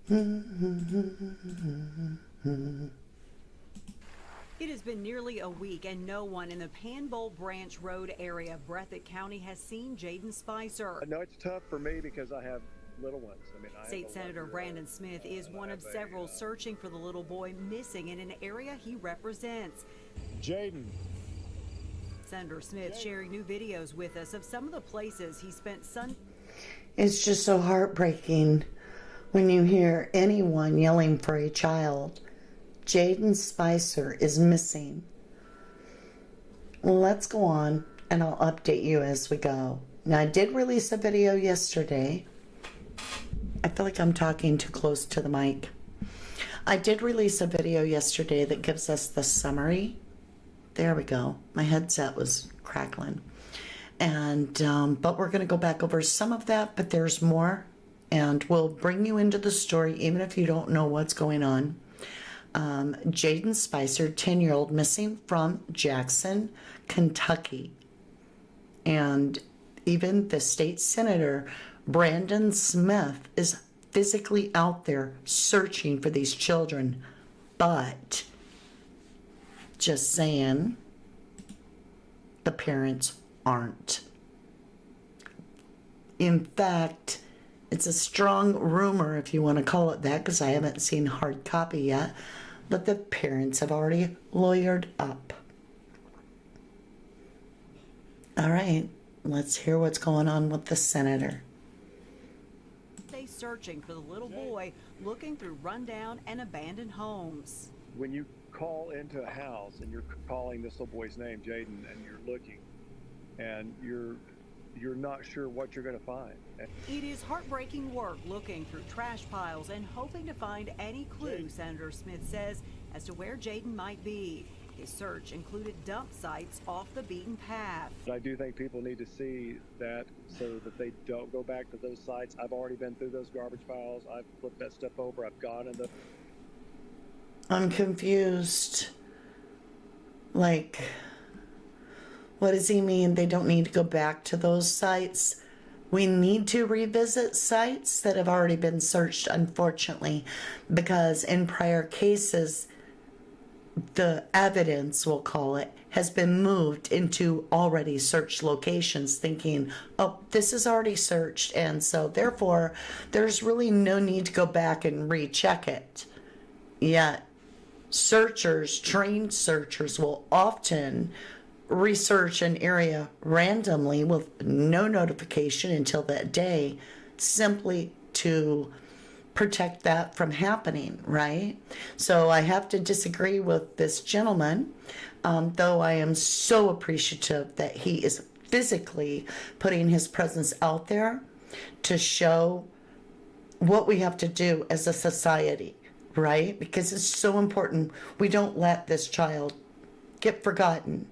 It has been nearly a week and no one in the Panbowl Branch Road area of Breathitt County has seen Jayden Spicer. I know it's tough for me because I have little ones. State Senator Brandon Smith is one of several searching for the little boy missing in an area he represents. Jaden. Senator Smith sharing new videos with us of some of the places he spent Sunday. It's just so heartbreaking when you hear anyone yelling for a child. Jayden Spicer is missing. Let's go on and I'll update you as we go. Now, I did release a video yesterday. I feel like I'm talking too close to the mic. I did release a video yesterday that gives us the summary. There we go. My headset was crackling. And but we're going to go back over some of that, but there's more. And we'll bring you into the story even if you don't know what's going on. Jayden Spicer, 10-year-old, missing from Jackson, Kentucky. And even the state senator, Brandon Smith, is physically out there searching for these children. But, just saying, the parents aren't. In fact, it's a strong rumor, if you want to call it that, because I haven't seen hard copy yet, but the parents have already lawyered up. All right, let's hear what's going on with the senator. They searching for the little boy, looking through rundown and abandoned homes. When you call into a house and you're calling this little boy's name, Jaden, and you're looking, and you're not sure what you're going to find. It is heartbreaking work looking through trash piles and hoping to find any clue, Senator Smith says, as to where Jaden might be. His search included dump sites off the beaten path. I do think people need to see that so that they don't go back to those sites. I've already been through those garbage piles. I've flipped that stuff over. I've gone in the... I'm confused. Like, what does he mean they don't need to go back to those sites? We need to revisit sites that have already been searched, unfortunately, because in prior cases, the evidence, we'll call it, has been moved into already searched locations, thinking, oh, this is already searched, and so therefore there's really no need to go back and recheck it. Yet searchers, trained searchers, will often research an area randomly with no notification until that day, simply to protect that from happening, right? So I have to disagree with this gentleman, though I am so appreciative that he is physically putting his presence out there to show what we have to do as a society, right? Because it's so important we don't let this child get forgotten,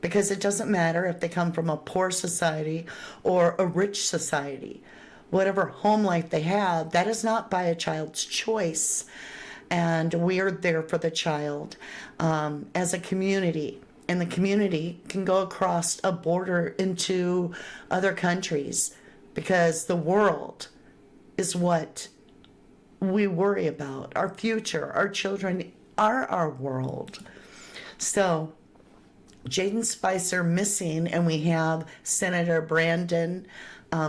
because it doesn't matter if they come from a poor society or a rich society. Whatever home life they have, that is not by a child's choice. And we're there for the child as a community. And the community can go across a border into other countries, because the world is what we worry about. Our future, our children are our world. So Jayden Spicer missing, and we have Senator Brandon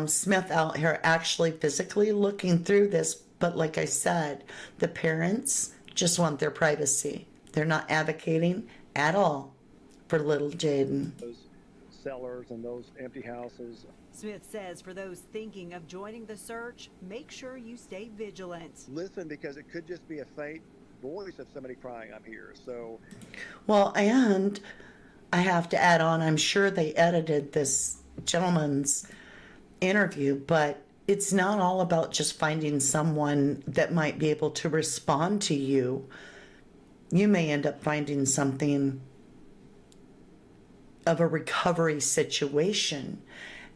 Smith out here actually physically looking through this. But like I said, the parents just want their privacy. They're not advocating at all for little Jaden. Those cellars and those empty houses. Smith says for those thinking of joining the search, make sure you stay vigilant. Listen, because it could just be a faint voice of somebody crying, I'm here. So, well, and I have to add on, I'm sure they edited this gentleman's interview, but it's not all about just finding someone that might be able to respond to you. You may end up finding something of a recovery situation.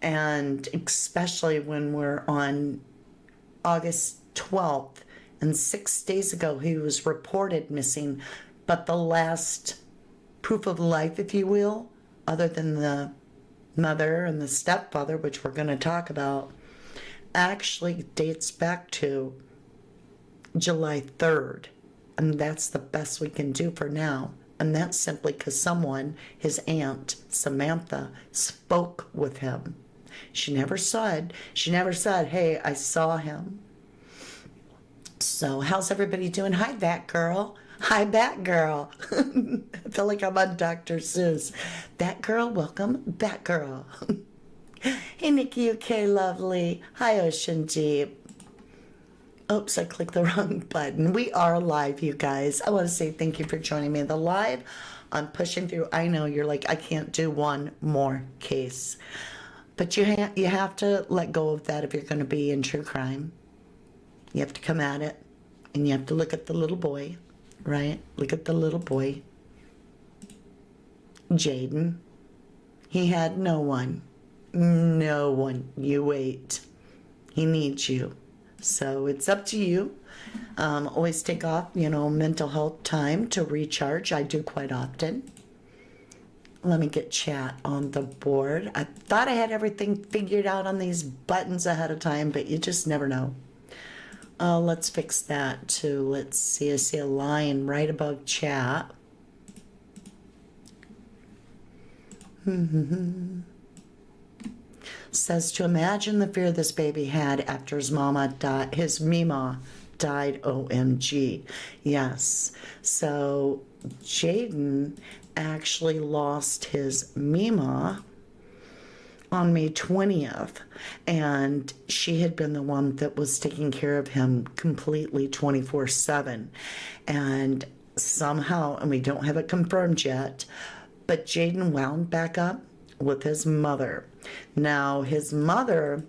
And especially when we're on August 12th, and 6 days ago he was reported missing, but the last proof of life, if you will, other than the mother and the stepfather, which we're going to talk about, actually dates back to July 3rd. And that's the best we can do for now. And that's simply because someone, his aunt, Samantha, spoke with him. She never said, hey, I saw him. So how's everybody doing? Hi, Batgirl. Hi, Batgirl. I feel like I'm on Dr. Seuss. Batgirl, welcome, Batgirl. Hey, Nikki UK, lovely. Hi, Ocean Deep. Oops, I clicked the wrong button. We are live, you guys. I want to say thank you for joining me in the live. I'm pushing through. I know you're like, I can't do one more case. But you have to let go of that if you're going to be in true crime. You have to come at it. And you have to look at the little boy, right? Look at the little boy. Jaden. He had no one. No one. You wait. He needs you. So it's up to you. Always take off, mental health time to recharge. I do quite often. Let me get chat on the board. I thought I had everything figured out on these buttons ahead of time, but you just never know. Let's fix that too. Let's see. I see a line right above chat. Says to imagine the fear this baby had after his Mima died. OMG. Yes. So Jaden actually lost his Mima on May 20th, and she had been the one that was taking care of him completely 24/7. And somehow, and we don't have it confirmed yet, but Jaden wound back up with his mother. Now, his mother,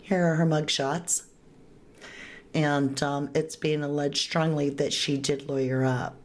here are her mugshots, and it's being alleged strongly that she did lawyer up.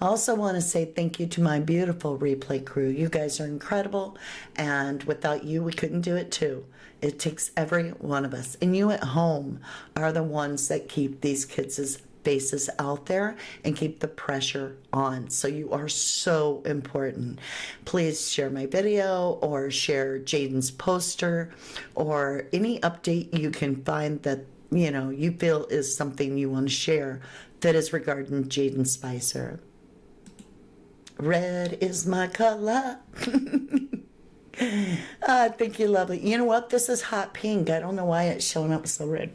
I also want to say thank you to my beautiful replay crew. You guys are incredible, and without you, we couldn't do it too. It takes every one of us, and you at home are the ones that keep these kids' faces out there and keep the pressure on. So you are so important. Please share my video or share Jaden's poster or any update you can find that you feel is something you want to share that is regarding Jayden Spicer. Red is my color. Thank you, lovely. You know what? This is hot pink. I don't know why it's showing up so red.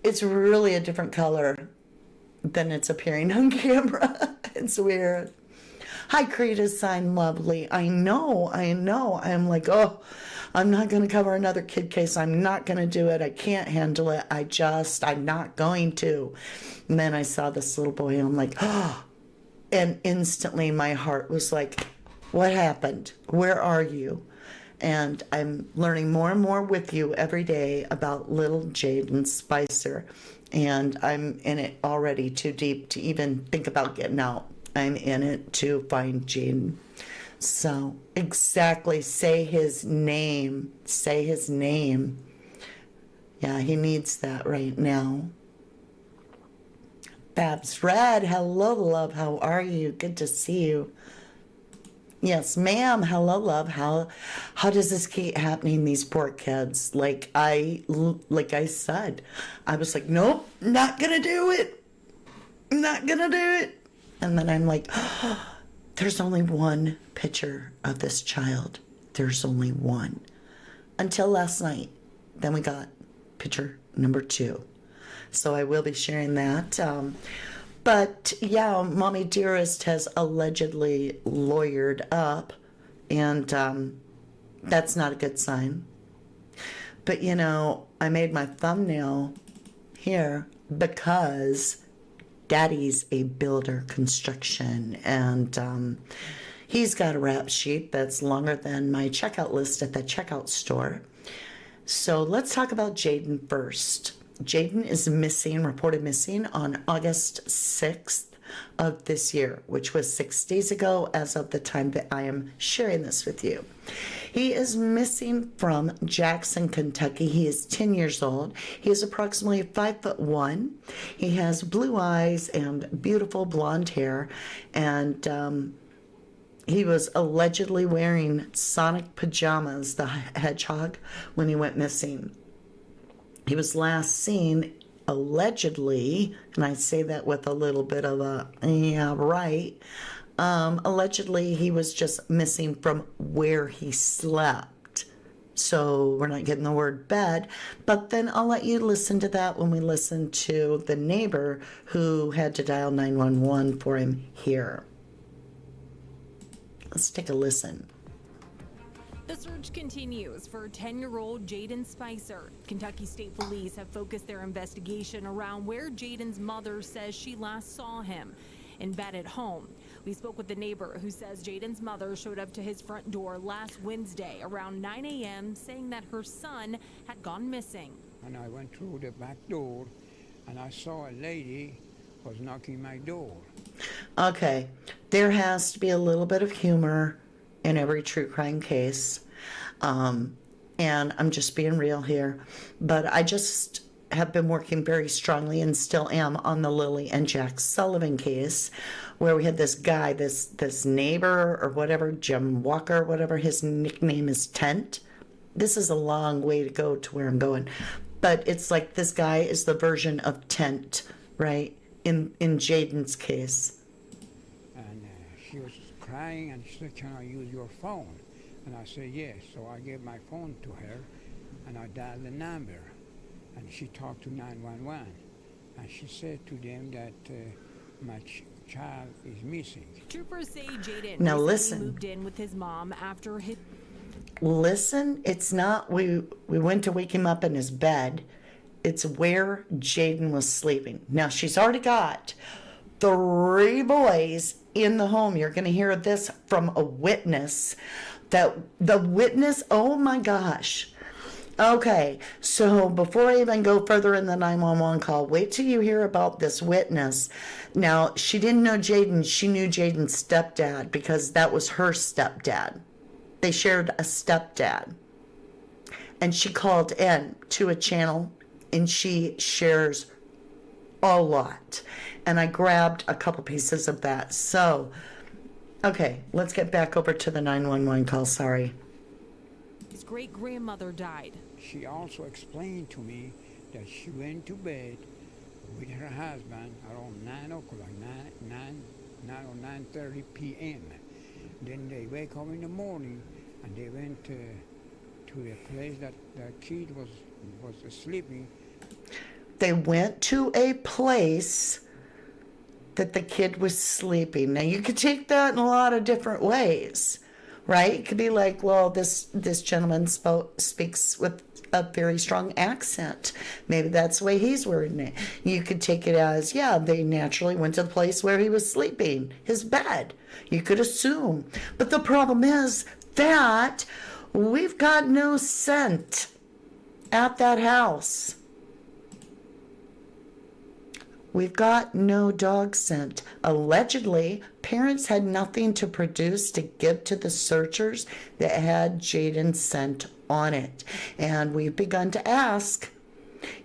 It's really a different color than it's appearing on camera. It's weird. Hi, Creed sign lovely. I know. I'm like, oh, I'm not going to cover another kid case. I'm not going to do it. I can't handle it. I'm not going to. And then I saw this little boy and I'm like, oh, and instantly my heart was like, what happened? Where are you? And I'm learning more and more with you every day about little Jayden Spicer. And I'm in it already too deep to even think about getting out. I'm in it to find Jaden. So, exactly, say his name. Say his name. Yeah, he needs that right now. Babs Red, hello, love. How are you? Good to see you. Yes, ma'am. Hello, love. How does this keep happening? These poor kids. Like I said, I was like, nope, not gonna do it. Not gonna do it. And then I'm like, oh, there's only one picture of this child. There's only one. Until last night. Then we got picture number 2. So I will be sharing that. But yeah, Mommy Dearest has allegedly lawyered up, and that's not a good sign. But I made my thumbnail here because Daddy's a builder construction, and he's got a rap sheet that's longer than my checkout list at the checkout store. So let's talk about Jaden first. Jaden is reported missing on August 6th of this year, which was 6 days ago as of the time that I am sharing this with you. He is missing from Jackson, Kentucky. He is 10 years old. He is approximately 5'1". He has blue eyes and beautiful blonde hair, and he was allegedly wearing Sonic pajamas, the hedgehog, when he went missing. He was last seen allegedly, and I say that with a little bit of a, yeah, right. Allegedly, he was just missing from where he slept. So we're not getting the word bed, but then I'll let you listen to that when we listen to the neighbor who had to dial 911 for him here. Let's take a listen. The search continues for 10-year-old Jayden Spicer. Kentucky State Police have focused their investigation around where Jayden's mother says she last saw him, in bed at home. We spoke with the neighbor who says Jayden's mother showed up to his front door last Wednesday around 9 a.m. saying that her son had gone missing. And I went through the back door and I saw a lady was knocking my door. Okay, there has to be a little bit of humor in every true crime case. And I'm just being real here. But I just have been working very strongly and still am on the Lily and Jack Sullivan case, where we had this guy, this neighbor or whatever, Jim Walker, whatever his nickname is, Tent. This is a long way to go to where I'm going. But it's like this guy is the version of Tent, right, in Jayden's case. And she was crying and she said, "Can I use your phone?" And I said, "Yes." So I gave my phone to her and I dialed the number. And she talked to 911. And she said to them that my child is missing. Troopers say Jaden Now recently listen. moved in with his mom after his... Listen, it's not we went to wake him up in his bed. It's where Jayden was sleeping. Now, she's already got 3 boys in the home. You're going to hear this from a witness. That the witness, oh my gosh. Okay, so before I even go further in the 911 call, wait till you hear about this witness. Now, she didn't know Jayden. She knew Jayden's stepdad because that was her stepdad. They shared a stepdad. And she called in to a channel and she shares a lot. And I grabbed a couple pieces of that. So, okay, let's get back over to the 911 call. Sorry. His great-grandmother died. She also explained to me that she went to bed with her husband around 9 o'clock, 9 or 9:30 p.m. Then they wake up in the morning and they went to a place that the kid was sleeping. They went to a place that the kid was sleeping. Now, you could take that in a lot of different ways, right? It could be like, well, this gentleman speaks with a very strong accent. Maybe that's the way he's wording it. You could take it as, yeah, they naturally went to the place where he was sleeping, his bed. You could assume. But the problem is that we've got no scent at that house. We've got no dog scent. Allegedly, parents had nothing to produce to give to the searchers that had Jayden's scent on it. And we've begun to ask,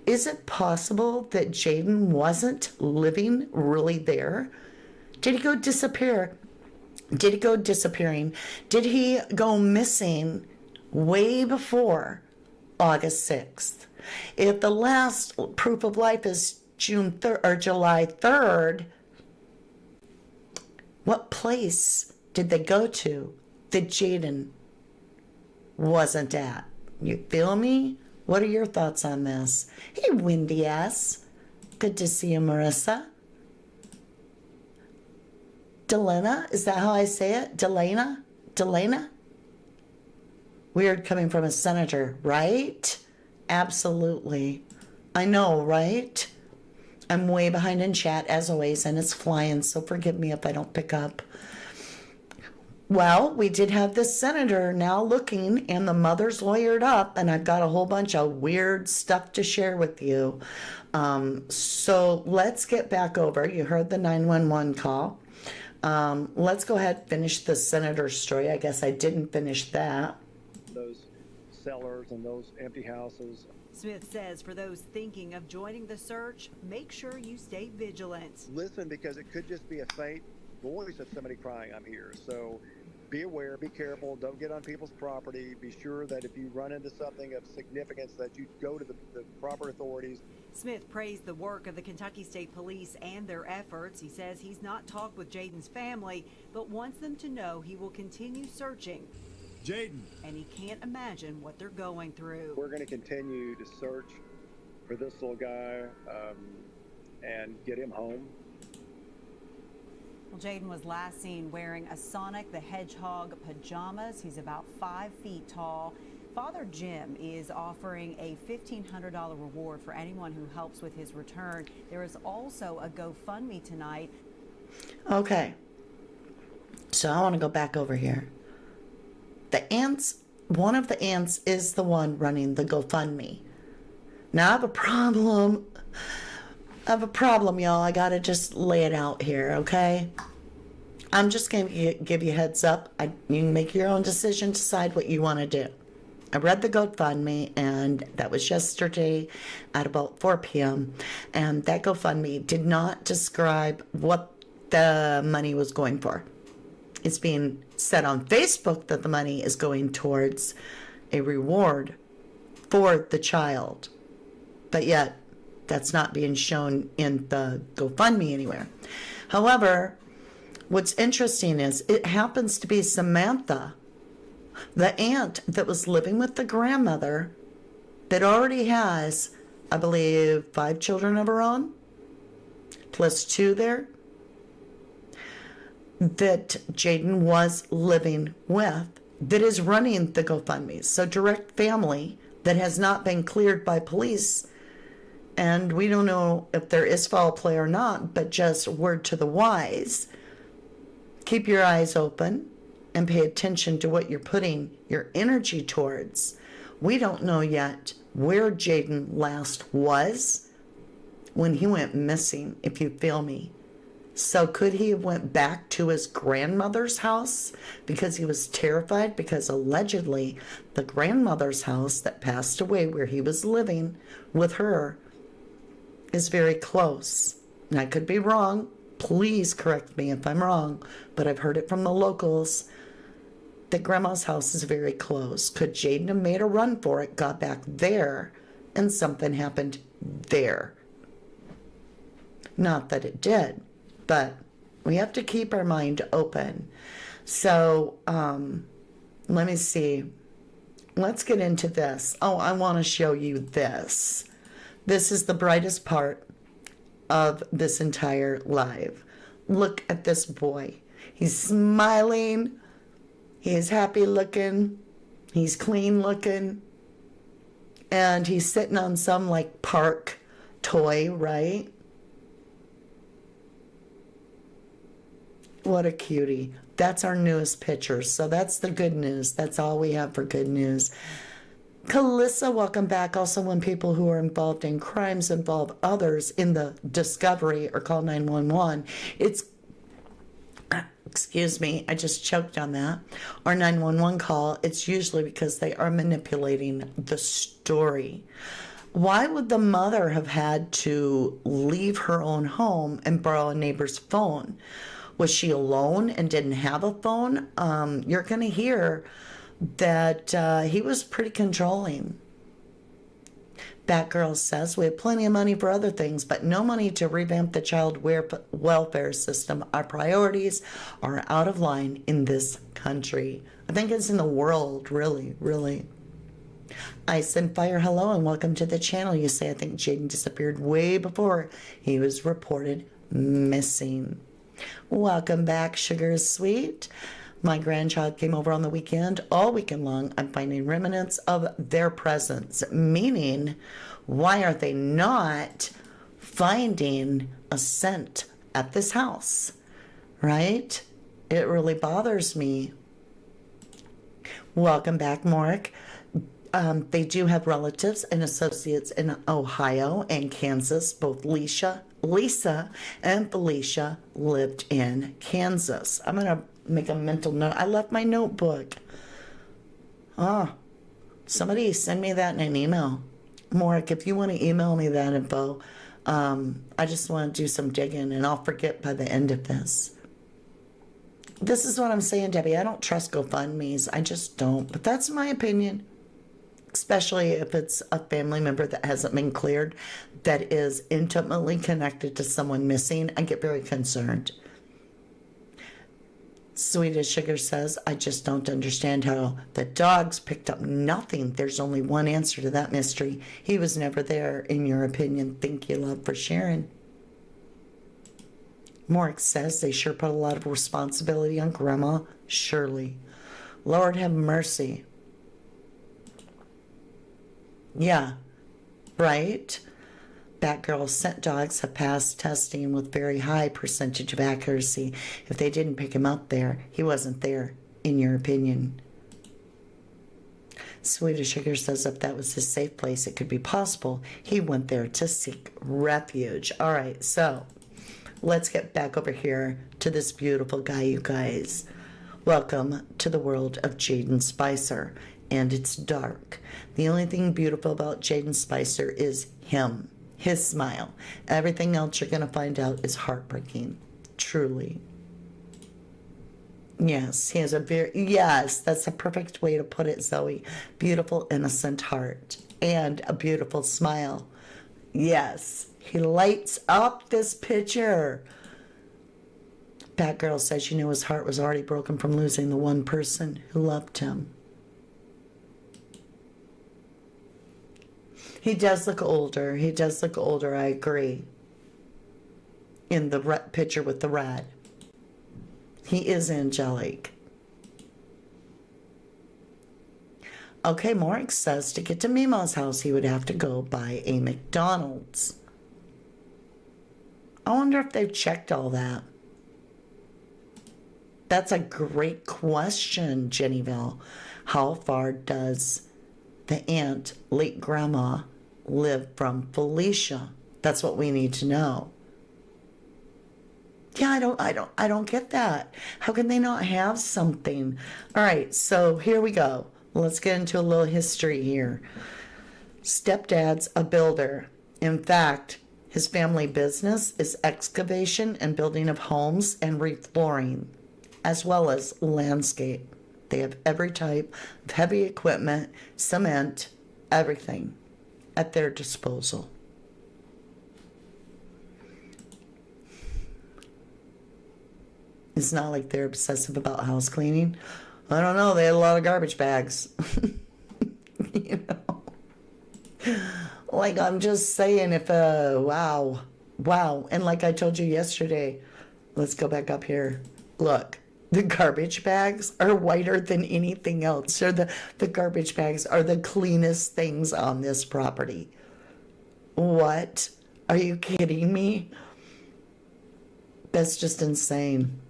is it possible that Jayden wasn't living really there? Did he go disappear? Did he go disappearing? Did he go missing way before August 6th? If the last proof of life is June 3rd or July 3rd, what place did they go to that Jayden wasn't at? You feel me? What are your thoughts on this? Hey, Windy ass. Good to see you, Marissa. Delena, is that how I say it? Delena? Delena? Weird coming from a senator, right? Absolutely. I know, right? I'm way behind in chat, as always, and it's flying, so forgive me if I don't pick up. Well, we did have this senator now looking, and the mother's lawyered up, and I've got a whole bunch of weird stuff to share with you. So let's get back over. You heard the 911 call. Let's go ahead and finish the senator's story. I guess I didn't finish that. Those cellars and those empty houses. Smith says for those thinking of joining the search, make sure you stay vigilant. Listen, because it could just be a faint voice of somebody crying, "I'm here." So be aware, be careful, don't get on people's property. Be sure that if you run into something of significance that you go to the proper authorities. Smith praised the work of the Kentucky State Police and their efforts. He says he's not talked with Jayden's family, but wants them to know he will continue searching. Jayden. And he can't imagine what they're going through. We're going to continue to search for this little guy and get him home. Well, Jayden was last seen wearing a Sonic the Hedgehog pajamas. He's about 5 feet tall. Father Jim is offering a $1,500 reward for anyone who helps with his return. There is also a GoFundMe tonight. Okay. So I want to go back over here. The aunts, one of the aunts is the one running the GoFundMe. Now I have a problem. Y'all. I got to just lay it out here, okay? I'm just going to give you a heads up. You can make your own decision, decide what you want to do. I read the GoFundMe, and that was yesterday at about 4 p.m. And that GoFundMe did not describe what the money was going for. It's being said on Facebook that the money is going towards a reward for the child. But yet, that's not being shown in the GoFundMe anywhere. However, what's interesting is it happens to be Samantha, the aunt that was living with the grandmother that already has, I believe, 5 children of her own, plus 2 there, that Jayden was living with, that is running the GoFundMe. So direct family that has not been cleared by police. And we don't know if there is foul play or not, but just word to the wise. Keep your eyes open and pay attention to what you're putting your energy towards. We don't know yet where Jayden last was when he went missing, if you feel me. So could he have went back to his grandmother's house because he was terrified? Because allegedly the grandmother's house that passed away where he was living with her is very close. And I could be wrong. Please correct me if I'm wrong. But I've heard it from the locals that grandma's house is very close. Could Jayden have made a run for it, got back there, and something happened there? Not that it did, but we have to keep our mind open. So let me see. Let's get into this. Oh, I want to show you this. This is the brightest part of this entire live. Look at this boy. He's smiling. He is happy looking. He's clean looking. And he's sitting on some like park toy, right? What a cutie. That's our newest picture. So that's the good news. That's all we have for good news. Calissa, welcome back. Also, when people who are involved in crimes involve others in the discovery or call 911, it's, excuse me, I just choked on that, or 911 call, it's usually because they are manipulating the story. Why would the mother have had to leave her own home and borrow a neighbor's phone? Was she alone and didn't have a phone? You're going to hear that he was pretty controlling. Batgirl says, we have plenty of money for other things, but no money to revamp the child welfare system. Our priorities are out of line in this country. I think it's in the world, really, really. Ice and Fire, hello, and welcome to the channel. You say, I think Jayden disappeared way before he was reported missing. Welcome back, Sugar is Sweet. My grandchild came over on the weekend. All weekend long, I'm finding remnants of their presence. Meaning, why are they not finding a scent at this house? Right? It really bothers me. Welcome back, Morik. They do have relatives and associates in Ohio and Kansas. Both Lisa and Felicia lived in Kansas. I'm going to make a mental note. I left my notebook. Somebody send me that in an email. Morik, if you want to email me that info, I just want to do some digging and I'll forget by the end of this. This is what I'm saying, Debbie. I don't trust GoFundMe's. I just don't. But that's my opinion. Especially if it's a family member that hasn't been cleared, that is intimately connected to someone missing. I get very concerned. Sweet as Sugar says, I just don't understand how the dogs picked up nothing. There's only one answer to that mystery. He was never there, in your opinion. Thank you, love, for sharing. Morix says they sure put a lot of responsibility on Grandma Shirley. Lord have mercy. Yeah, right? Batgirl scent dogs have passed testing with very high percentage of accuracy. If they didn't pick him up there, he wasn't there, in your opinion. Sweet as Sugar says if that was his safe place, it could be possible. He went there to seek refuge. All right, so let's get back over here to this beautiful guy, you guys. Welcome to the world of Jayden Spicer. And it's dark. The only thing beautiful about Jayden Spicer is him, his smile. Everything else you're going to find out is heartbreaking. Truly. Yes, he has a yes, that's a perfect way to put it, Zoe. Beautiful, innocent heart. And a beautiful smile. Yes, he lights up this picture. Batgirl says she knew his heart was already broken from losing the one person who loved him. He does look older. He does look older, I agree. In the picture with the red. He is angelic. Okay, Morix says to get to Mima's house, he would have to go by a McDonald's. I wonder if they've checked all that. That's a great question, Jennyville. How far does the aunt, late grandma, live from Felicia? That's what we need to know. Yeah, I don't get that. How can they not have something? All right, so here we go. Let's get into a little history here. Stepdad's a builder. In fact, his family business is excavation and building of homes and reflooring, as well as landscape. They have every type of heavy equipment, cement, everything at their disposal. It's not like they're obsessive about house cleaning. I don't know. They had a lot of garbage bags. You know? Like, I'm just saying if, wow. And like I told you yesterday, let's go back up here. Look. The garbage bags are whiter than anything else. The garbage bags are the cleanest things on this property. What? Are you kidding me? That's just insane.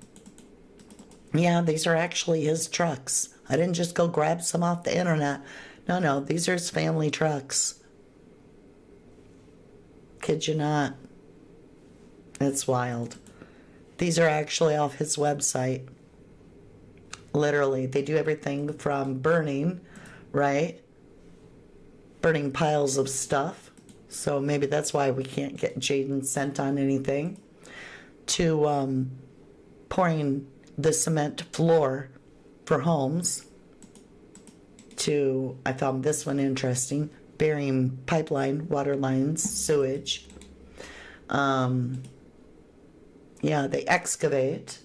Yeah, these are actually his trucks. I didn't just go grab some off the internet. No, these are his family trucks. Kid you not. It's wild. These are actually off his website. Literally, they do everything from burning, right? Burning piles of stuff. So maybe that's why we can't get Jaden sent on anything. To pouring the cement floor for homes. To, I found this one interesting, burying pipeline, water lines, sewage. Yeah, they excavate.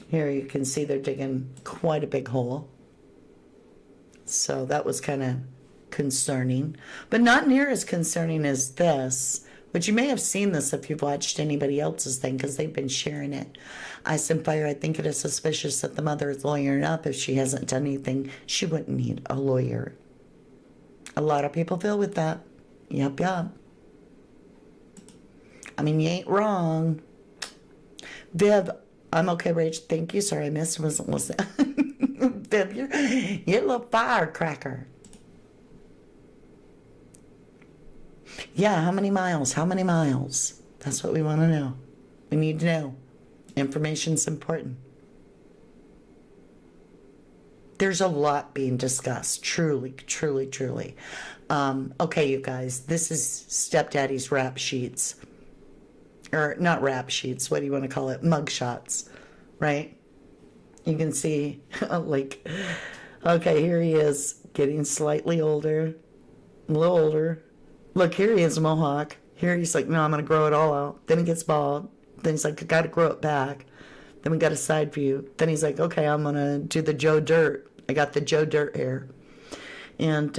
Here you can see they're digging quite a big hole. So that was kind of concerning. But not near as concerning as this. But you may have seen this if you've watched anybody else's thing because they've been sharing it. Ice and Fire, I think it is suspicious that the mother is lawyering up. If she hasn't done anything, she wouldn't need a lawyer. A lot of people feel with that. Yup. I mean, you ain't wrong. Viv, I'm okay, Rach. Thank you. Sorry, I missed. Wasn't listening. Viv, you're a little firecracker. Yeah, how many miles? How many miles? That's what we want to know. We need to know. Information's important. There's a lot being discussed. Truly. Okay, you guys. This is Stepdaddy's rap sheets. Or not rap sheets. What do you want to call it? Mug shots. Right? You can see, like, okay, here he is, getting slightly older, a little older. Look, here he is, mohawk. Here he's like, no, I'm going to grow it all out. Then he gets bald. Then he's like, I got to grow it back. Then we got a side view. Then he's like, okay, I'm going to do the Joe Dirt. I got the Joe Dirt hair. And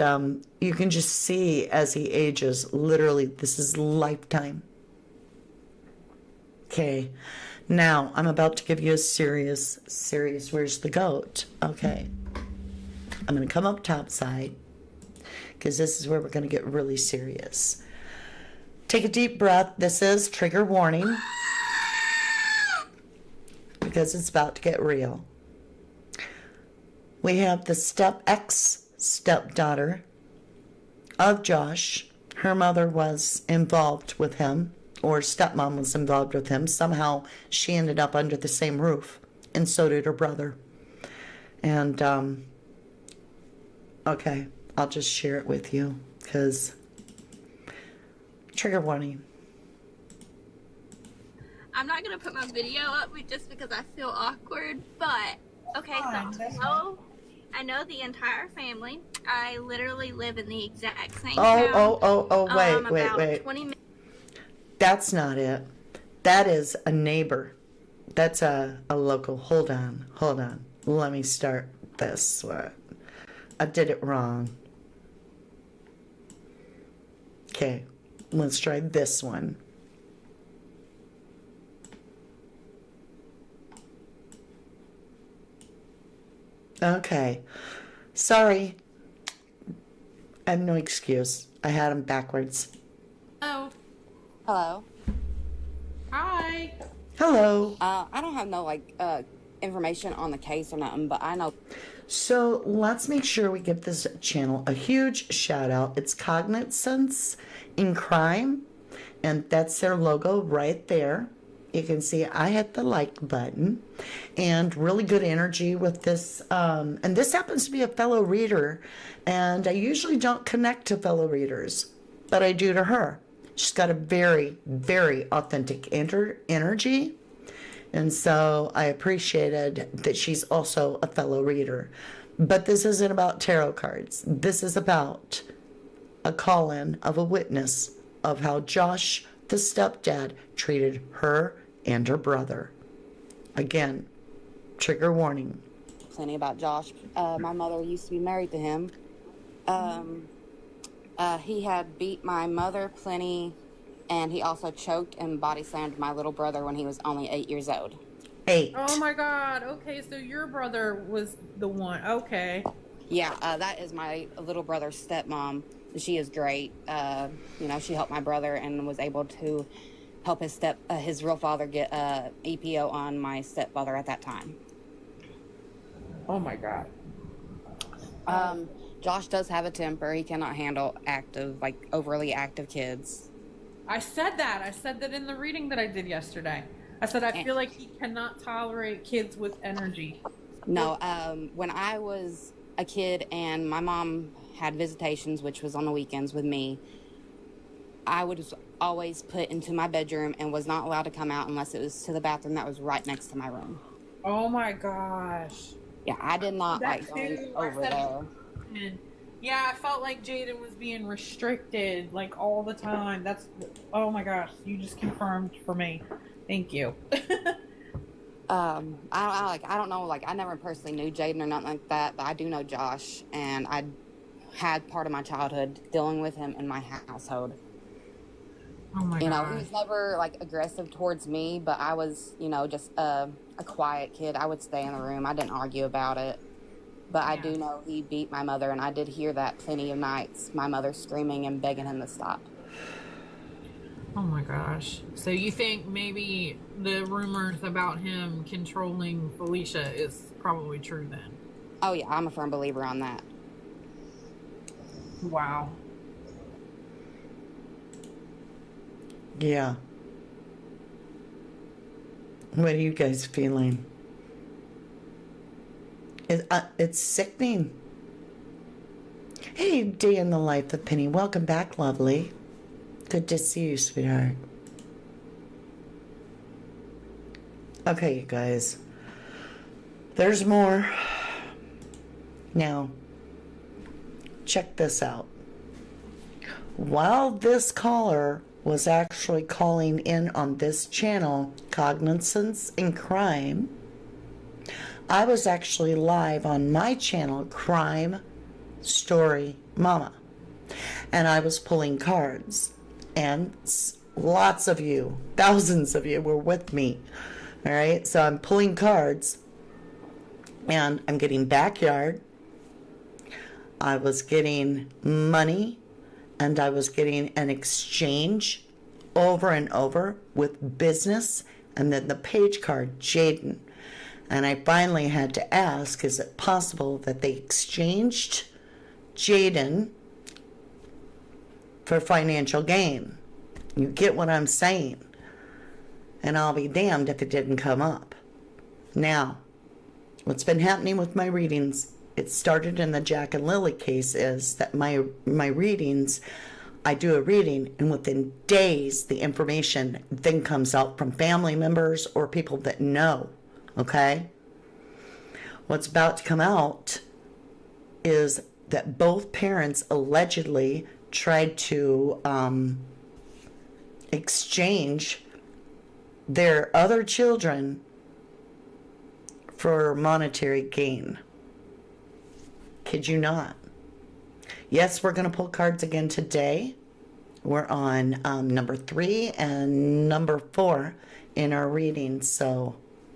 you can just see as he ages, literally, this is lifetime. Okay, now I'm about to give you a serious, where's the goat? Okay, I'm going to come up top side, because this is where we're going to get really serious. Take a deep breath. This is trigger warning, because it's about to get real. We have the stepdaughter of Josh. Her mother was involved with him, or stepmom was involved with him. Somehow she ended up under the same roof, and so did her brother. And, okay, I'll just share it with you, because trigger warning. I'm not going to put my video up just because I feel awkward, but, okay, so I know the entire family. I literally live in the exact same town. Wait. 20 minutes. That's not it. That is a neighbor. That's a local. Hold on. Let me start this. What? I did it wrong. Okay, let's try this one. Okay, sorry. I have no excuse. I had them backwards. Oh. Hello. Hi. Hello. I don't have no information on the case or nothing, but I know. So let's make sure we give this channel a huge shout out. It's Cognizance in Crime, and that's their logo right there. You can see I hit the like button, and really good energy with this. And this happens to be a fellow reader, and I usually don't connect to fellow readers, but I do to her. She's got a very, very authentic energy, and so I appreciated that she's also a fellow reader. But this isn't about tarot cards. This is about a call-in of a witness of how Josh, the stepdad, treated her and her brother. Again, trigger warning. Plenty about Josh. My mother used to be married to him. He had beat my mother plenty, and he also choked and body slammed my little brother when he was only 8 years old. 8. Oh my God. Okay, so your brother was the one. Okay. Yeah, that is my little brother's stepmom. She is great. She helped my brother and was able to help his real father get EPO on my stepfather at that time. Oh my God. Josh does have a temper. He cannot handle overly active kids. I said that in the reading that I did yesterday. I said I feel like he cannot tolerate kids with energy. No, when I was a kid and my mom had visitations, which was on the weekends with me, I was always put into my bedroom and was not allowed to come out unless it was to the bathroom that was right next to my room. Oh my gosh. Yeah, I did not like going over there. Yeah, I felt like Jaden was being restricted like all the time. Oh my gosh, you just confirmed for me. Thank you. I don't know, I never personally knew Jaden or nothing like that, but I do know Josh, and I had part of my childhood dealing with him in my household. Oh my gosh. He was never aggressive towards me, but I was, just a quiet kid. I would stay in the room. I didn't argue about it. But I do know he beat my mother, and I did hear that plenty of nights, my mother screaming and begging him to stop. Oh my gosh. So you think maybe the rumors about him controlling Felicia is probably true then? Oh yeah, I'm a firm believer on that. Wow. Yeah. What are you guys feeling? It's sickening. Hey, day in the life of Penny. Welcome back, lovely. Good to see you, sweetheart. Okay, you guys. There's more. Now, check this out. While this caller was actually calling in on this channel, Cognizance in Crime, I was actually live on my channel, Crime Story Mama, and I was pulling cards, and lots of you, thousands of you were with me. All right, so I'm pulling cards, and I'm getting backyard, I was getting money, and I was getting an exchange over and over with business, and then the page card, Jaden. And I finally had to ask, is it possible that they exchanged Jaden for financial gain? You get what I'm saying? And I'll be damned if it didn't come up. Now, what's been happening with my readings, it started in the Jack and Lily case, is that my readings, I do a reading, and within days, the information then comes out from family members or people that know, okay? What's about to come out is that both parents allegedly tried to exchange their other children for monetary gain. Kid you not. Yes, we're going to pull cards again today. We're on number 3 and number 4 in our reading, so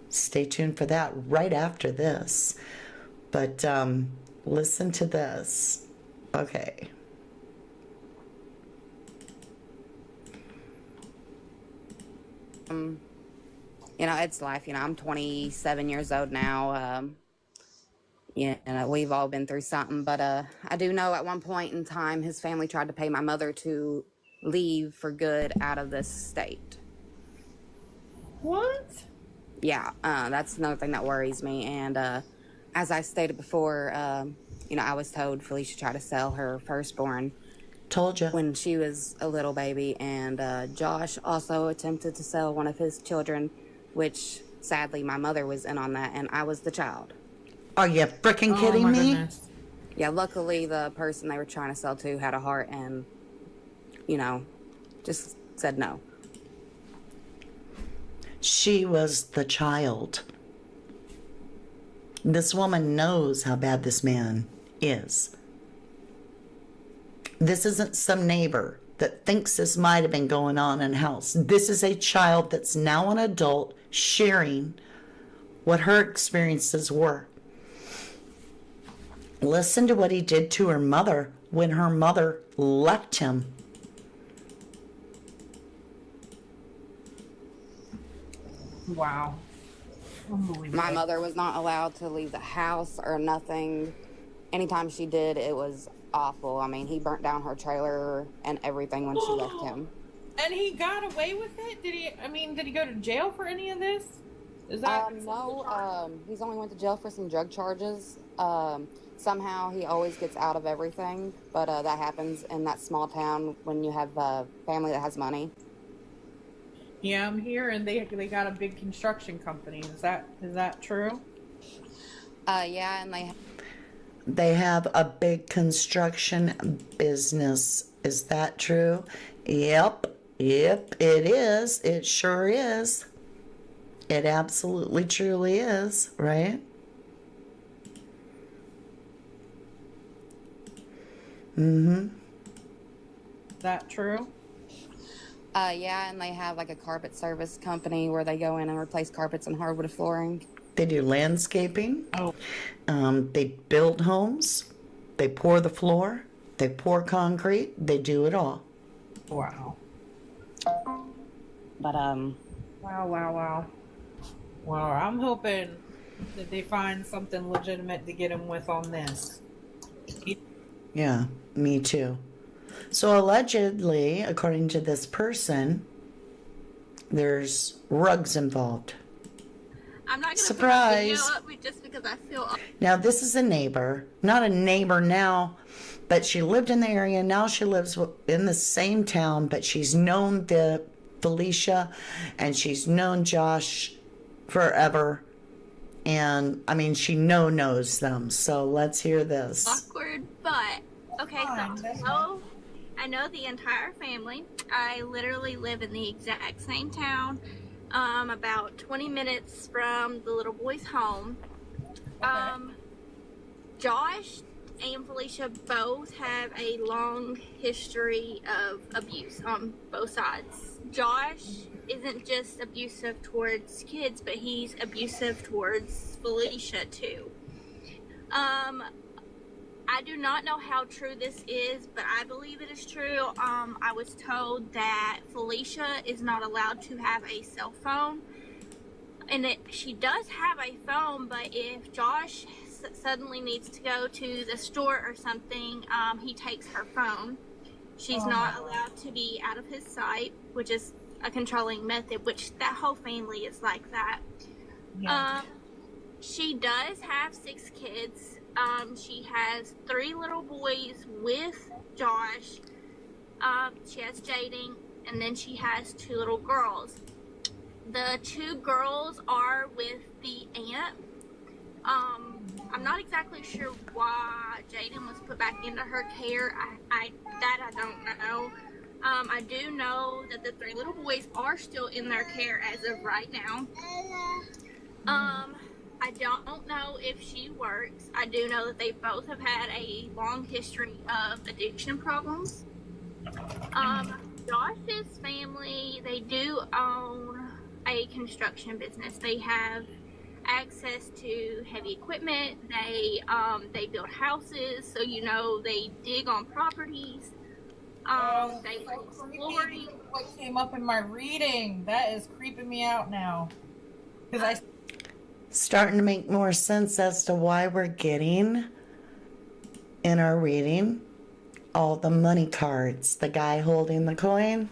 stay tuned for that right after this. But listen to this. Okay. You know, it's life. You know, I'm 27 years old now. Yeah, we've all been through something, but I do know at one point in time his family tried to pay my mother to leave for good out of this state. What? Yeah, that's another thing that worries me. And as I stated before, you know, I was told Felicia tried to sell her firstborn. Told you. When she was a little baby, and Josh also attempted to sell one of his children, which sadly my mother was in on that, and I was the child. Are you freaking kidding me? Goodness. Yeah, luckily the person they were trying to sell to had a heart and, you know, just said no. She was the child. This woman knows how bad this man is. This isn't some neighbor that thinks this might have been going on in a house. This is a child that's now an adult sharing what her experiences were. Listen to what he did to her mother when her mother left him. Wow. Unbelievable. My mother was not allowed to leave the house or nothing. Anytime she did, it was awful. I mean, he burnt down her trailer and everything when she left him. And he got away with it? Did he go to jail for any of this? Is that no, he's only went to jail for some drug charges. Somehow he always gets out of everything, but that happens in that small town when you have a family that has money. Yeah, I'm here, and they got a big construction company. Is that true? Yeah, and They have a big construction business. Is that true? Yep, it is. It sure is. It absolutely, truly is, right? Mm-hmm. Is that true? Yeah, and they have like a carpet service company where they go in and replace carpets and hardwood flooring. They do landscaping. Oh. They build homes. They pour the floor. They pour concrete. They do it all. Wow. But Wow. Well, I'm hoping that they find something legitimate to get him with on this. Yeah, me too. So allegedly, according to this person, there's rugs involved. I'm not gonna Surprise. put the video up just because I feel. Now, this is a neighbor. Not a neighbor now, but she lived in the area. Now she lives in the same town, but she's known the Felicia and she's known Josh forever. And I mean, she knows them. So let's hear this. Awkward, but okay, so I know the entire family. I literally live in the exact same town, about 20 minutes from the little boy's home. Josh and Felicia both have a long history of abuse on both sides. Josh isn't just abusive towards kids, but he's abusive towards Felicia too. I do not know how true this is, but I believe it is true. I was told that Felicia is not allowed to have a cell phone, and she does have a phone, but if Josh suddenly needs to go to the store or something, he takes her phone. She's not allowed to be out of his sight, which is a controlling method, which that whole family is like that. Yeah. She does have 6 kids. She has 3 little boys with Josh. She has Jaden, and then she has 2 little girls. The 2 girls are with the aunt. I'm not exactly sure why Jaden was put back into her care. I don't know. I do know that the 3 little boys are still in their care as of right now. I don't know if she works. I do know that they both have had a long history of addiction problems. Josh's family, they do own a construction business. They have access to heavy equipment. They build houses, so they dig on properties. They creepy. What came up in my reading? That is creeping me out now. Because Starting to make more sense as to why we're getting in our reading all the money cards. The guy holding the coin.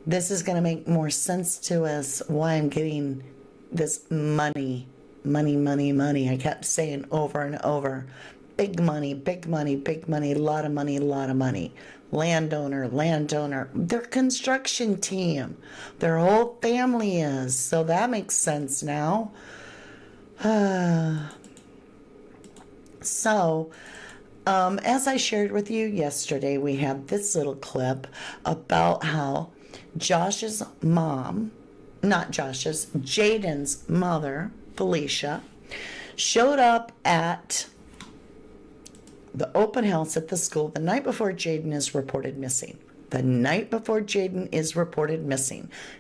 This is going to make more sense to us why I'm getting this money. I kept saying over and over. Big money, big money, big money, a lot of money, a lot of money. Landowner. Their construction team. Their whole family is. So that makes sense now. So, as I shared with you yesterday, we have this little clip about how Josh's mom, not Josh's, Jaden's mother, Felicia, showed up at the open house at the school the night before Jaden is reported missing.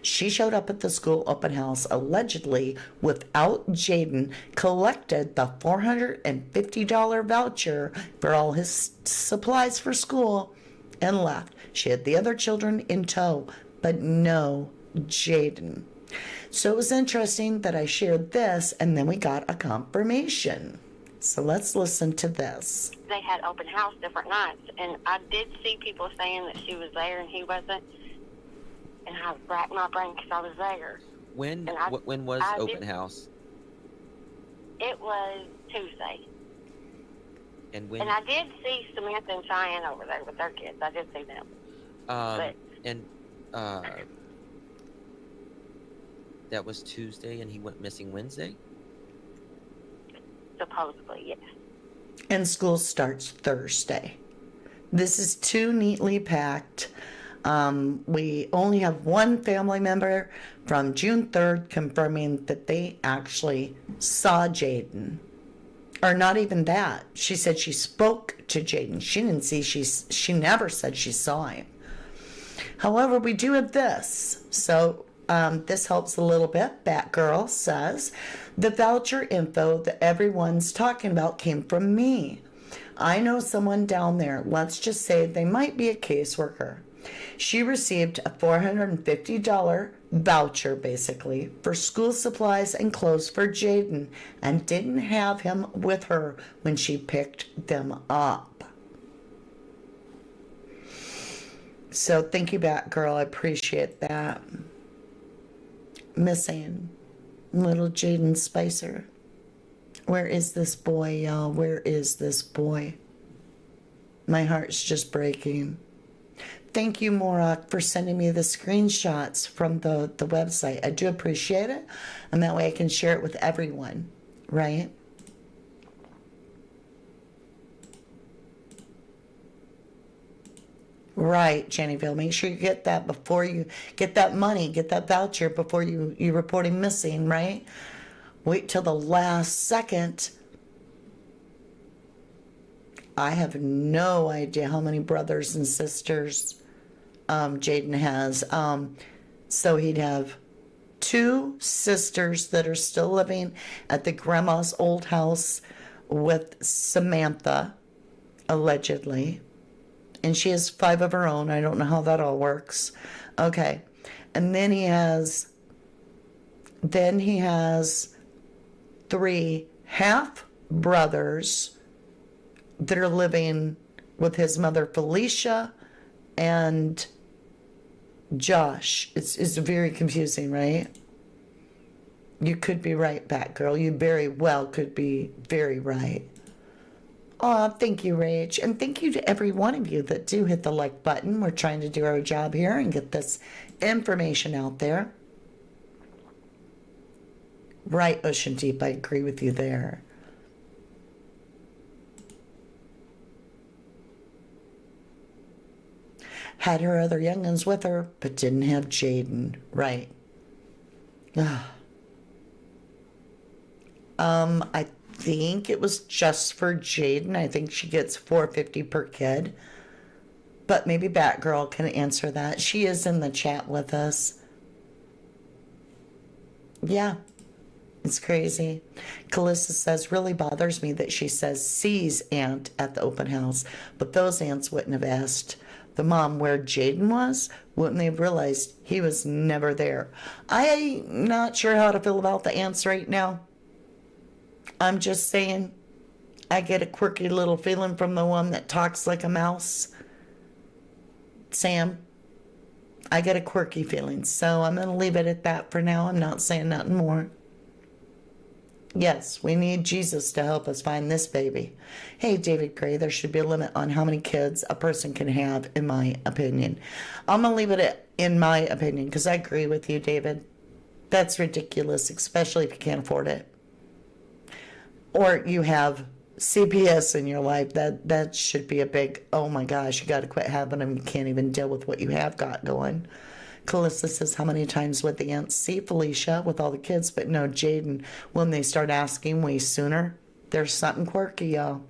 She showed up at the school open house allegedly without Jaden, collected the $450 voucher for all his supplies for school, and left. She had the other children in tow, but no Jaden. So it was interesting that I shared this, and then we got a confirmation. So let's listen to this. They had open house different nights, and I did see people saying that she was there and he wasn't, and I racked my brain because I was there. When was open house? It was Tuesday. And when? And I did see Samantha and Cheyenne over there with their kids. I did see them. That was Tuesday, and he went missing Wednesday? Supposedly, yes. And school starts Thursday. This is too neatly packed. We only have one family member from June 3rd confirming that they actually saw Jaden. Or not even that. She said she spoke to Jaden. She didn't see, she never said she saw him. However, we do have this. So this helps a little bit. Batgirl says, the voucher info that everyone's talking about came from me. I know someone down there. Let's just say they might be a caseworker. She received a $450 voucher, basically, for school supplies and clothes for Jaden, and didn't have him with her when she picked them up. So thank you, Batgirl. I appreciate that. Missing little Jayden Spicer. Where is this boy, y'all? Where is this boy? My heart's just breaking. Thank you, Morak, for sending me the screenshots from the website. I do appreciate it. And that way I can share it with everyone, right? Right, Jennyville. Make sure you get that before you get that money, get that voucher before you report him missing, right? Wait till the last second. I have no idea how many brothers and sisters Jayden has. So he'd have 2 sisters that are still living at the grandma's old house with Samantha, allegedly. And she has 5 of her own. I don't know how that all works. Okay. And then he has 3 half brothers that are living with his mother, Felicia, and Josh. It's very confusing, right? You could be right, Batgirl. You very well could be very right. Oh, thank you, Rach. And thank you to every one of you that do hit the like button. We're trying to do our job here and get this information out there. Right, Ocean Deep, I agree with you there. Had her other young'uns with her, but didn't have Jayden. Right. I think it was just for Jayden. I think she gets $4.50 per kid. But maybe Batgirl can answer that. She is in the chat with us. Yeah. It's crazy. Calissa says, really bothers me that she says sees aunt at the open house, but those aunts wouldn't have asked the mom where Jayden was. Wouldn't they have realized he was never there? I'm not sure how to feel about the aunts right now. I'm just saying, I get a quirky little feeling from the one that talks like a mouse. Sam, I get a quirky feeling, so I'm going to leave it at that for now. I'm not saying nothing more. Yes, we need Jesus to help us find this baby. Hey, David Gray, there should be a limit on how many kids a person can have, in my opinion. I'm going to leave it at, in my opinion, because I agree with you, David. That's ridiculous, especially if you can't afford it. Or you have CPS in your life. That should be a big, oh my gosh, you got to quit having them. You can't even deal with what you have got going. Calista says, how many times would the aunts see Felicia with all the kids, but no Jayden when they start asking way sooner? There's something quirky, y'all.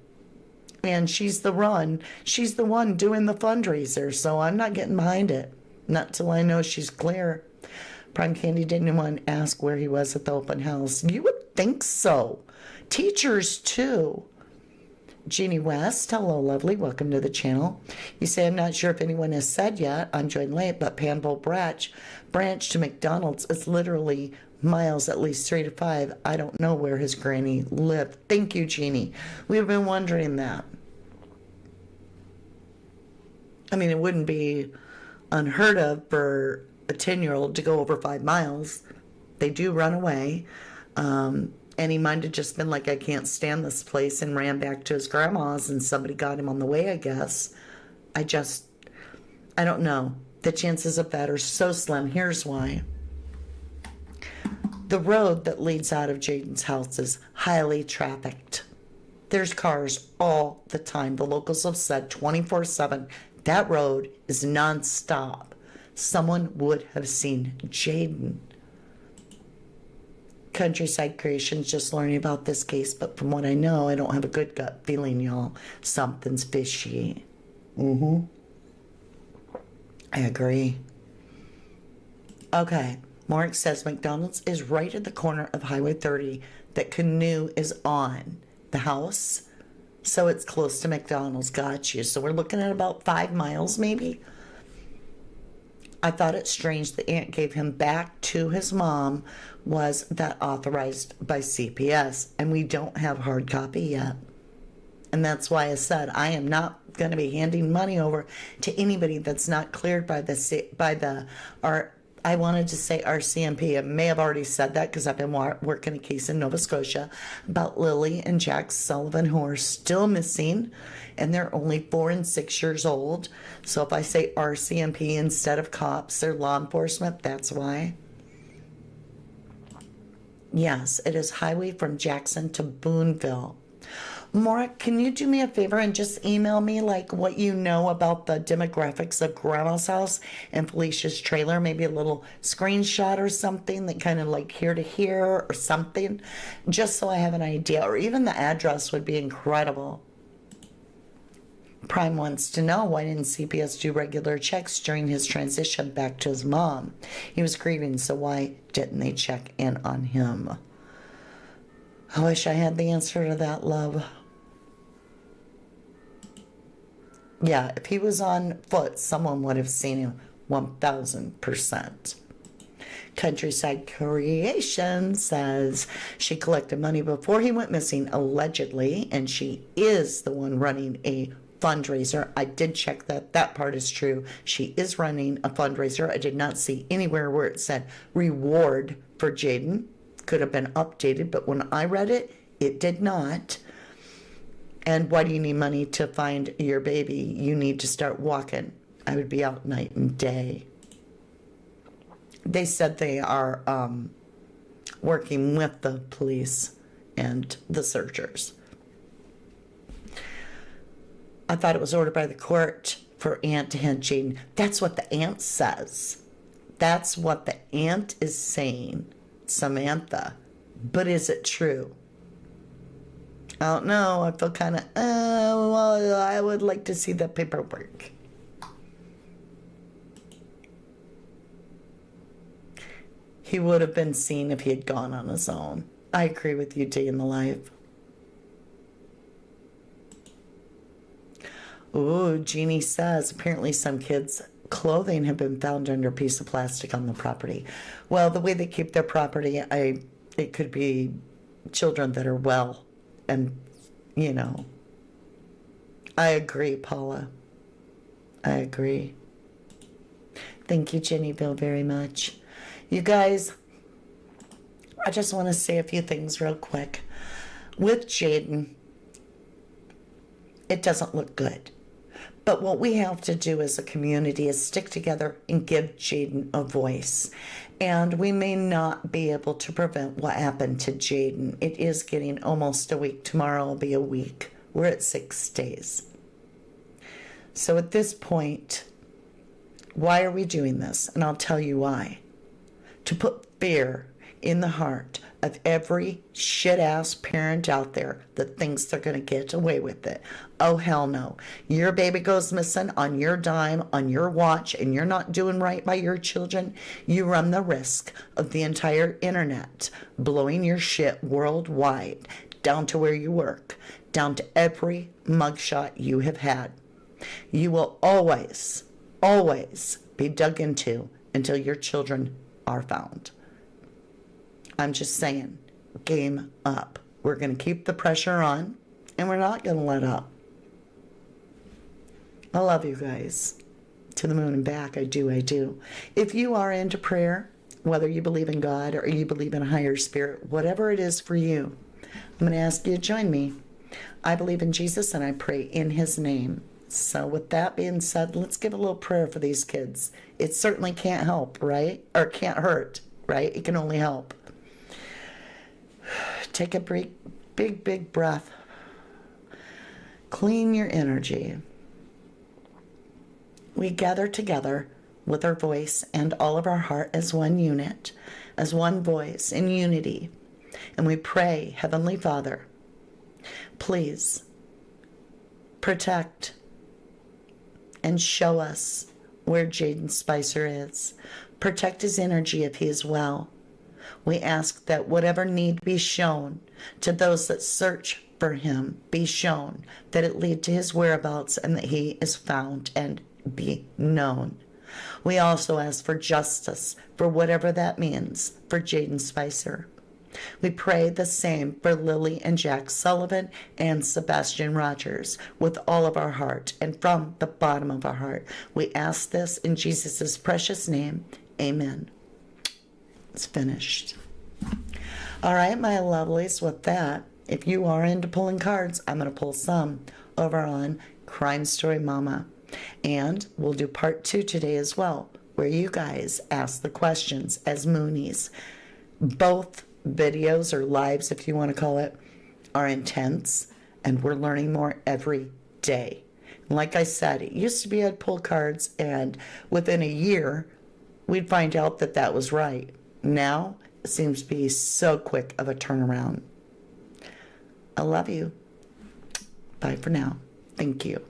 And she's the one doing the fundraiser, so I'm not getting behind it. Not till I know she's clear. Prime Candy didn't want to ask where he was at the open house. You would think so. Teachers, too. Jeannie West, hello, lovely. Welcome to the channel. You say, I'm not sure if anyone has said yet. I'm joined late, but Panbowl Branch to McDonald's is literally miles, at least 3 to 5. I don't know where his granny lived. Thank you, Jeannie. We've been wondering that. I mean, it wouldn't be unheard of for a 10-year-old to go over 5 miles. They do run away. And he might have just been like, I can't stand this place, and ran back to his grandma's, and somebody got him on the way, I guess. I don't know. The chances of that are so slim. Here's why. The road that leads out of Jayden's house is highly trafficked. There's cars all the time. The locals have said 24/7. That road is nonstop. Someone would have seen Jayden. Countryside Creations just learning about this case, but from what I know, I don't have a good gut feeling, y'all. Something's fishy. I agree. Okay. Mark says McDonald's is right at the corner of Highway 30 that Canoe is on. The house. So it's close to McDonald's. Got you. So we're looking at about 5 miles, maybe. I thought it strange the aunt gave him back to his mom was that authorized by CPS, and we don't have hard copy yet. And that's why I said I am not going to be handing money over to anybody that's not cleared by the I wanted to say RCMP. I may have already said that because I've been working a case in Nova Scotia about Lily and Jack Sullivan, who are still missing, and they're only 4 and 6 years old. So if I say RCMP instead of cops or law enforcement, that's why. Yes, it is highway from Jackson to Boonville. Maura, can you do me a favor and just email me like what you know about the demographics of Grandma's house and Felicia's trailer? Maybe a little screenshot or something that kind of like here to here or something, just so I have an idea. Or even the address would be incredible. Prime wants to know, why didn't CPS do regular checks during his transition back to his mom? He was grieving, so why didn't they check in on him? I wish I had the answer to that, love. Yeah, if he was on foot, someone would have seen him 1,000%. Countryside Creation says she collected money before he went missing, allegedly, and she is the one running a fundraiser. I did check that. That part is true. She is running a fundraiser. I did not see anywhere where it said reward for Jaden. Could have been updated, but when I read it, it did not. And why do you need money to find your baby? You need to start walking. I would be out night and day. They said they are working with the police and the searchers. I thought it was ordered by the court for aunt to hand Jaden. That's what the aunt says. That's what the aunt is saying, Samantha. But is it true? I don't know. I feel kind of, well, I would like to see the paperwork. He would have been seen if he had gone on his own. I agree with you, Day in the Life. Ooh, Jeannie says, apparently some kids' clothing have been found under a piece of plastic on the property. Well, the way they keep their property, it could be children that are well. And, you know, I agree, Paula. I agree. Thank you, Jenny Bill, very much. You guys, I just want to say a few things real quick. With Jaden, it doesn't look good. But what we have to do as a community is stick together and give Jaden a voice. And we may not be able to prevent what happened to Jaden. It is getting almost a week. Tomorrow will be a week. We're at 6 days. So at this point, why are we doing this? And I'll tell you why. To put fear in the heart of every shit-ass parent out there that thinks they're going to get away with it. Oh, hell no. Your baby goes missing on your dime, on your watch, and you're not doing right by your children, you run the risk of the entire internet blowing your shit worldwide, down to where you work, down to every mugshot you have had. You will always, always be dug into until your children are found. I'm just saying, game up. We're going to keep the pressure on, and we're not going to let up. I love you guys. To the moon and back, I do, I do. If you are into prayer, whether you believe in God or you believe in a higher spirit, whatever it is for you, I'm going to ask you to join me. I believe in Jesus, and I pray in his name. So with that being said, let's give a little prayer for these kids. It certainly can't help, right? Or can't hurt, right? It can only help. Take a big breath. Clean your energy. We gather together with our voice and all of our heart as one unit, as one voice in unity. And we pray, Heavenly Father, please protect and show us where Jayden Spicer is. Protect his energy if he is well. We ask that whatever need be shown to those that search for him be shown, that it lead to his whereabouts and that he is found and be known. We also ask for justice for whatever that means for Jayden Spicer. We pray the same for Lily and Jack Sullivan and Sebastian Rogers with all of our heart and from the bottom of our heart. We ask this in Jesus' precious name. Amen. It's finished. All right, my lovelies, with that, if you are into pulling cards, I'm going to pull some over on Crime Story Mama. And we'll do part 2 today as well, where you guys ask the questions as Moonies. Both videos, or lives if you want to call it, are intense, and we're learning more every day. And like I said, it used to be I'd pull cards, and within a year, we'd find out that that was right. Now, it seems to be so quick of a turnaround. I love you. Bye for now. Thank you.